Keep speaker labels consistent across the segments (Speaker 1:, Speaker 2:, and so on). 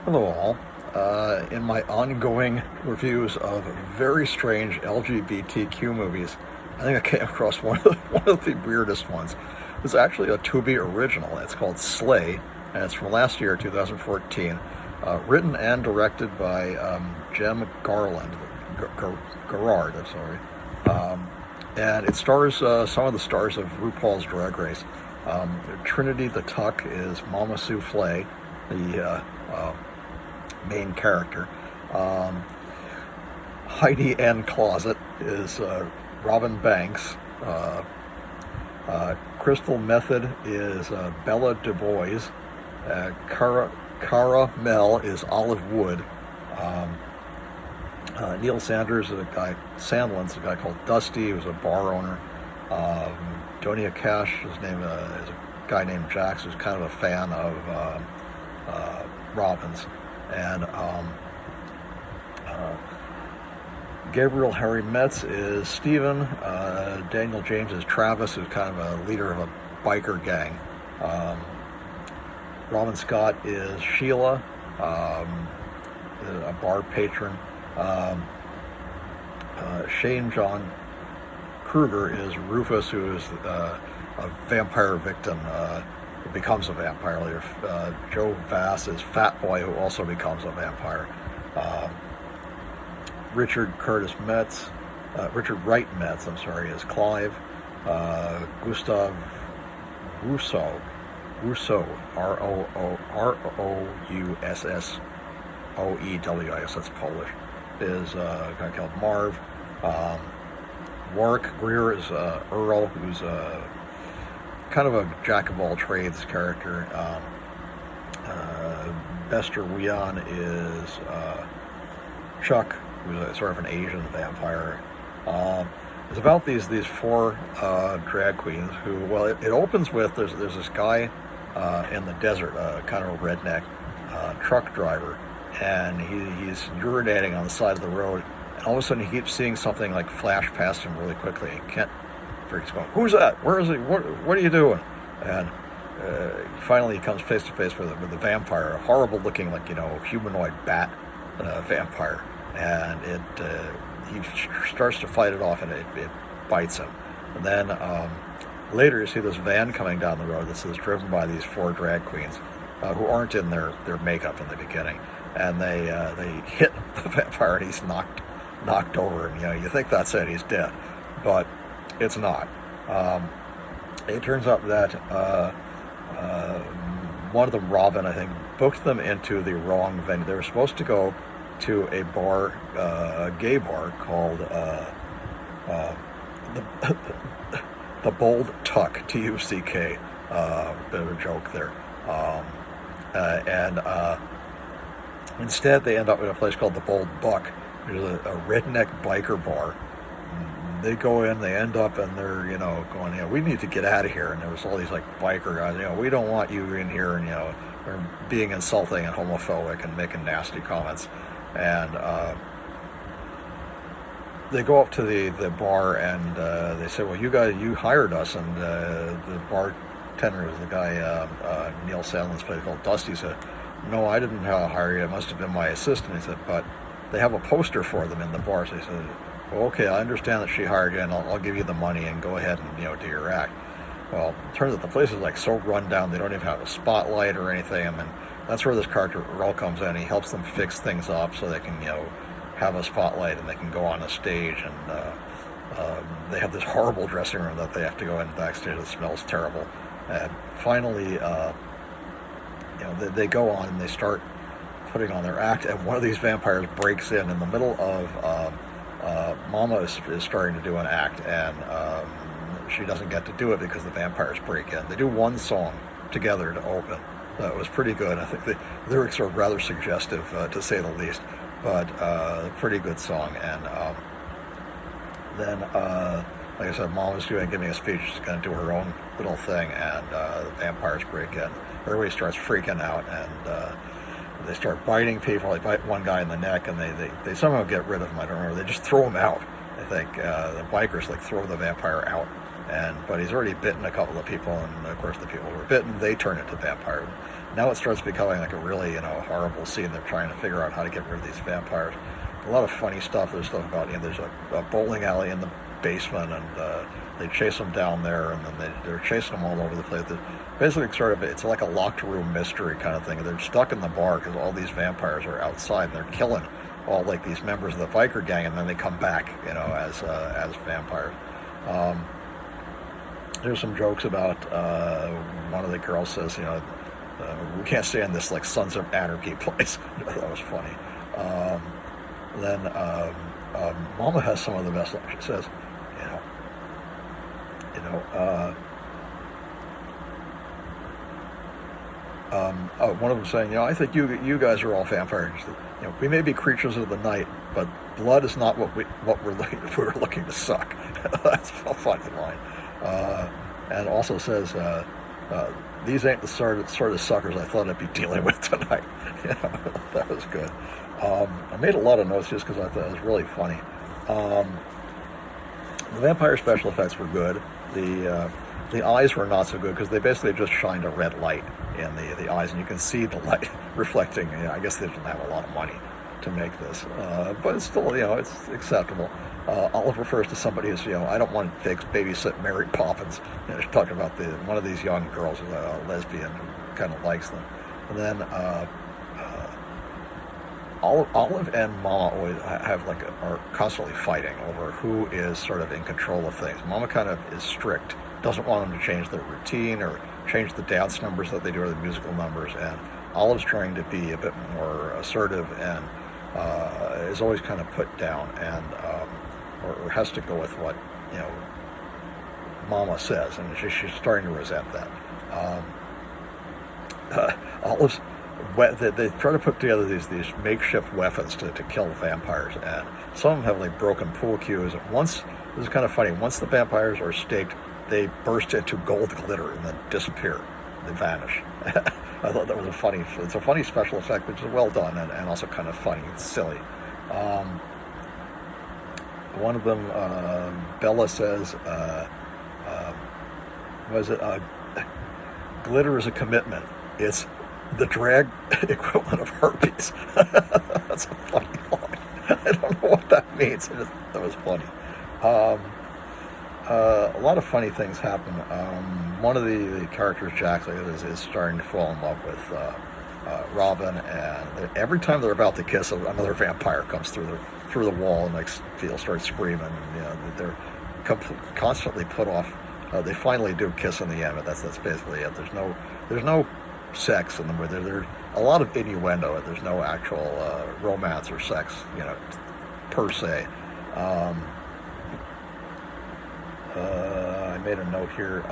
Speaker 1: Hello all. In my ongoing reviews of very strange LGBTQ movies, I think I came across one of the weirdest ones. It's actually a Tubi original. It's called Slay, and it's from last year, 2014. Written and directed by Jem Garrand, Garrard, I'm sorry. And it stars some of the stars of RuPaul's Drag Race. Trinity the Tuck is Mama Souffle, the main character. Heidi N Closet is Robyn Banks. Crystal Methyd is Bella Du Bois. Cara Mella is Olive Wood. Neil Sanders is a guy, Sandlands, a guy called Dusty, who's a bar owner. Donie Kash, his name is a guy named Janks, who's kind of a fan of Robyn's. And Gabriel Harry Metz is Steven. Daniel James is Travis, who's kind of a leader of a biker gang. Robyn Scott is Sheila, a bar patron. John Kruger is Rufus, who is a vampire victim, who becomes a vampire later. Joe Vass is Fat Boy, who also becomes a vampire. Richard Wright Metz, is Clive. Gustav Roussoow, Roussoow, that's Polish, is a guy called Marv. Warrick, Grier is Earl, who's kind of a jack of all trades character. Bester Wian is Chuck, who's sort of an Asian vampire. It's about these four drag queens who, well, it opens with there's this guy in the desert, kind of a redneck truck driver, and he's urinating on the side of the road, and all of a sudden he keeps seeing something like flash past him really quickly. He can't freaks going, "Who's that? Where is he? What are you doing?" And finally he comes face to face with a vampire, a horrible looking, like, humanoid bat vampire, and he starts to fight it off, and it bites him. And then later you see this van coming down the road that's driven by these four drag queens who aren't in their makeup in the beginning, and they hit the vampire, and he's knocked over, and you think that's it, he's dead, but it's not. It turns out that one of them, Robyn, I think, booked them into the wrong venue. They were supposed to go to a bar, a gay bar called the Bold Tuck, Tuck, bit of a joke there. And instead they end up in a place called the Bold Buck, which is a redneck biker bar. They go in, they end up, and they're, going, we need to get out of here. And there was all these, biker guys, we don't want you in here, and, they're being insulting and homophobic and making nasty comments. And they go up to the bar, and they say, well, you hired us. And the bartender is the guy, Neil Sandlands played, called Dusty, said, no, I didn't hire you, it must have been my assistant. He said, but they have a poster for them in the bar. So he said, well, okay, I understand that she hired you, and I'll give you the money, and go ahead and do your act. Well, it turns out the place is so run down, they don't even have a spotlight or anything. And then that's where this character Earl comes in. He helps them fix things up so they can have a spotlight, and they can go on a stage. And they have this horrible dressing room that they have to go in backstage that smells terrible. And finally, they go on and they start putting on their act, and one of these vampires breaks in the middle of Mama is starting to do an act, and she doesn't get to do it because the vampires break in. They do one song together to open. That was pretty good. I think the lyrics are rather suggestive, to say the least, but pretty good song. And then, like I said, Mama's giving a speech. She's going to do her own little thing, and the vampires break in. Everybody starts freaking out, and they start biting people. They bite one guy in the neck, and they somehow get rid of him. I don't remember. They just throw him out. I think the bikers throw the vampire out, but he's already bitten a couple of people, and of course the people who were bitten, they turn into vampires. now it starts becoming like a really, horrible scene. They're trying to figure out how to get rid of these vampires. A lot of funny stuff. There's stuff about, there's a bowling alley in the basement, and they chase them down there, and then they're chasing them all over the place. Basically, it's like a locked room mystery kind of thing. They're stuck in the bar because all these vampires are outside, and they're killing all like these members of the biker gang, and then they come back, as vampires. There's some jokes about one of the girls says, we can't stay in this like Sons of Anarchy place. That was funny. Then Mama has some of the best. She says, one of them saying, I think you guys are all vampires. We may be creatures of the night, but blood is not what we're looking if we were looking to suck. That's a funny line. And also says, these ain't the sort of suckers I thought I'd be dealing with tonight. That was good. I made a lot of notes just because I thought it was really funny. The vampire special effects were good. The eyes were not so good because they basically just shined a red light in the eyes, and you can see the light reflecting. I guess they didn't have a lot of money to make this, but it's still, it's acceptable. Olive refers to somebody as, I don't want to babysit Mary Poppins. She's talking about one of these young girls, a lesbian who kind of likes them. And then Olive and Mama always are constantly fighting over who is sort of in control of things. Mama kind of is strict, doesn't want them to change their routine or change the dance numbers that they do or the musical numbers, and Olive's trying to be a bit more assertive and is always kind of put down and or has to go with what Mama says, and she's starting to resent that. Olive's they try to put together these makeshift weapons to kill vampires, and some of them have like broken pool cues. This is kind of funny. Once the vampires are staked, they burst into gold glitter and then disappear. They vanish. I thought that was it's a funny special effect, which is well done and also kind of funny and silly. One of them, Bella says, glitter is a commitment. It's the drag equivalent of herpes. That's a funny line. I don't know what that means. That was funny. A lot of funny things happen. One of the characters, Jack, is starting to fall in love with Robyn, and every time they're about to kiss, another vampire comes through the wall and starts screaming. And, they're constantly put off. They finally do kiss in the end, but that's basically it. There's no sex in the movie. There's a lot of innuendo. There's no actual romance or sex, per se. I made a note here.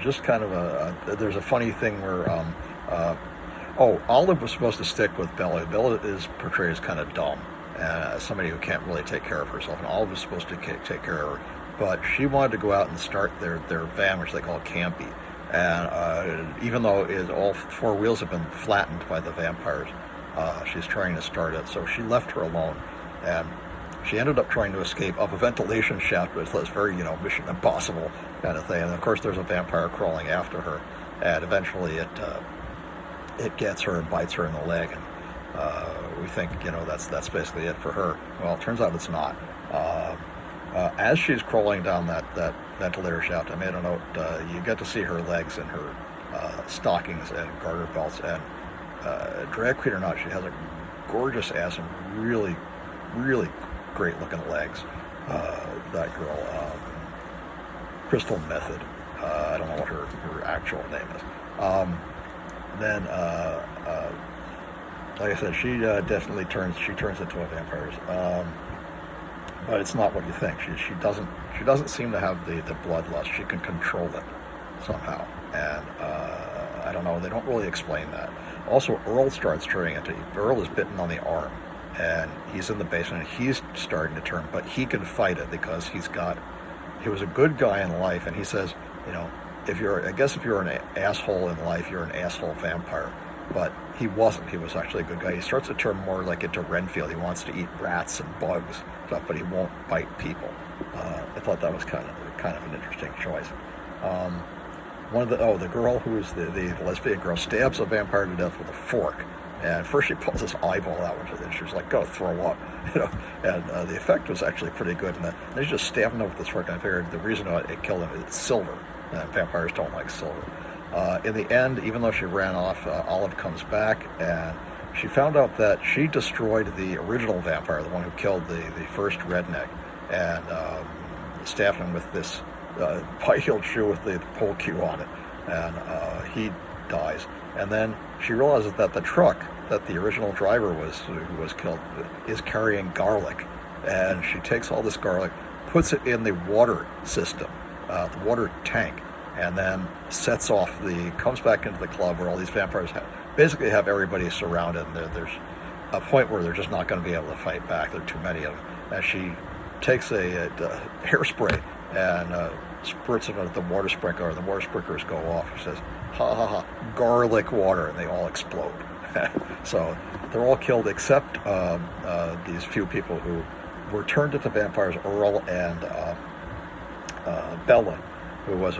Speaker 1: Just kind of there's a funny thing where Olive was supposed to stick with Bella. Bella is portrayed as kind of dumb, somebody who can't really take care of herself, and Olive was supposed to take care of her. But she wanted to go out and start their van, which they call Campy. And even though all four wheels have been flattened by the vampires, she's trying to start it. So she left her alone, and she ended up trying to escape up a ventilation shaft, which was very, Mission Impossible kind of thing. And of course, there's a vampire crawling after her, and eventually it gets her and bites her in the leg. And we think, that's basically it for her. Well, it turns out it's not. As she's crawling down that ventilator shaft, I made a note, you get to see her legs and her stockings and garter belts, and drag queen or not, she has a gorgeous ass and really, really great looking legs. That girl, Crystal Methyd, I don't know what her actual name is. Then, like I said, she definitely turns into a vampire. But it's not what you think. She doesn't seem to have the bloodlust. She can control it somehow, and I don't know. They don't really explain that. Also, Earl starts turning into. Earl is bitten on the arm, and he's in the basement. And he's starting to turn, but he can fight it because he was a good guy in life, and he says, if you're an asshole in life, you're an asshole vampire. But he wasn't. He was actually a good guy. He starts to turn more like into Renfield. He wants to eat rats and bugs, stuff, but he won't bite people. I thought that was kind of an interesting choice. the girl who is the lesbian girl stabs a vampire to death with a fork. And first she pulls his eyeball out, and she was like, "Go throw up," And the effect was actually pretty good. And then they just stabbed him with this fork. And I figured the reason it killed him is silver, and vampires don't like silver. In the end, even though she ran off, Olive comes back, and she found out that she destroyed the original vampire, the one who killed the first redneck, and stabbed him with this high-heeled shoe with the pole cue on it, and he dies. And then she realizes that the truck that the original driver who was killed is carrying garlic, and she takes all this garlic, puts it in the water system, the water tank, and then comes back into the club where all these vampires basically have everybody surrounded, and there's a point where they're just not going to be able to fight back. There are too many of them. And she takes a hairspray and spurts it at the water sprinkler, and the water sprinklers go off. She says, "Ha ha ha, garlic water," and they all explode. So they're all killed except these few people who were turned into vampires, Earl and Bella, who was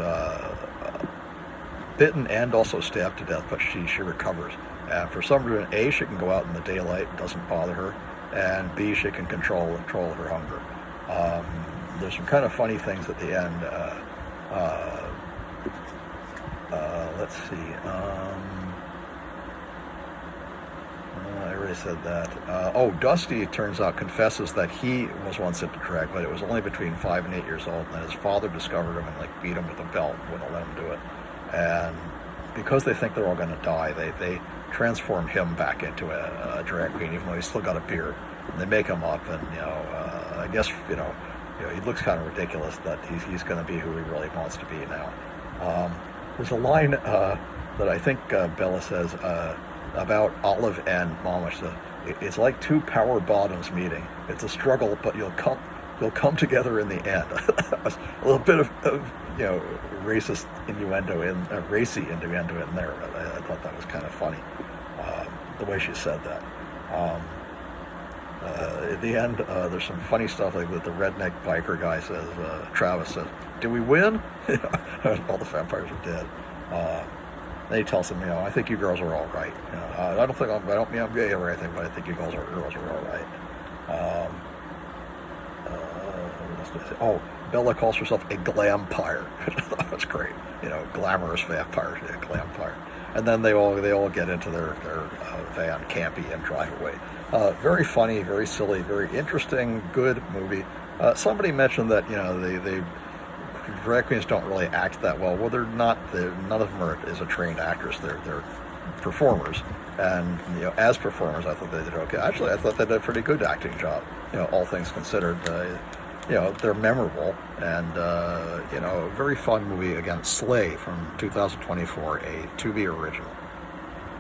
Speaker 1: bitten and also stabbed to death, but she recovers. And for some reason, A, she can go out in the daylight, it doesn't bother her, and B, she can control her hunger. There's some kind of funny things at the end. Let's see. I already said that. Dusty, it turns out, confesses that he was once into drag, but it was only between 5 and 8 years old, and his father discovered him and beat him with a belt, wouldn't let him do it. And because they think they're all going to die, they transform him back into a drag queen, even though he's still got a beard. And they make him up, and I guess he looks kind of ridiculous that he's going to be who he really wants to be now. There's a line that I think Bella says about Olive and Mama. She said, "It's like two power bottoms meeting. It's a struggle, but you'll come together in the end." A little bit of racist innuendo racy innuendo in there. But I thought that was kind of funny, the way she said that. At the end, there's some funny stuff like that. The redneck biker guy says, Travis says, "Did we win?" All the vampires are dead. Then he tells them, "I think you girls are all right. I don't mean I'm gay or anything, but I think you girls are all right." What else did I say? Bella calls herself a glampire. That was great. Glamorous vampire, glampire. And then they all get into their van, campy, and drive away. Very funny, very silly, very interesting, good movie. Somebody mentioned that they drag queens don't really act that well. Well, they're not. None of them is a trained actress. They're performers, and as performers, I thought they did okay. Actually, I thought they did a pretty good acting job. All things considered. They're memorable, and a very fun movie. Again, Slay from 2024, a Tubi original.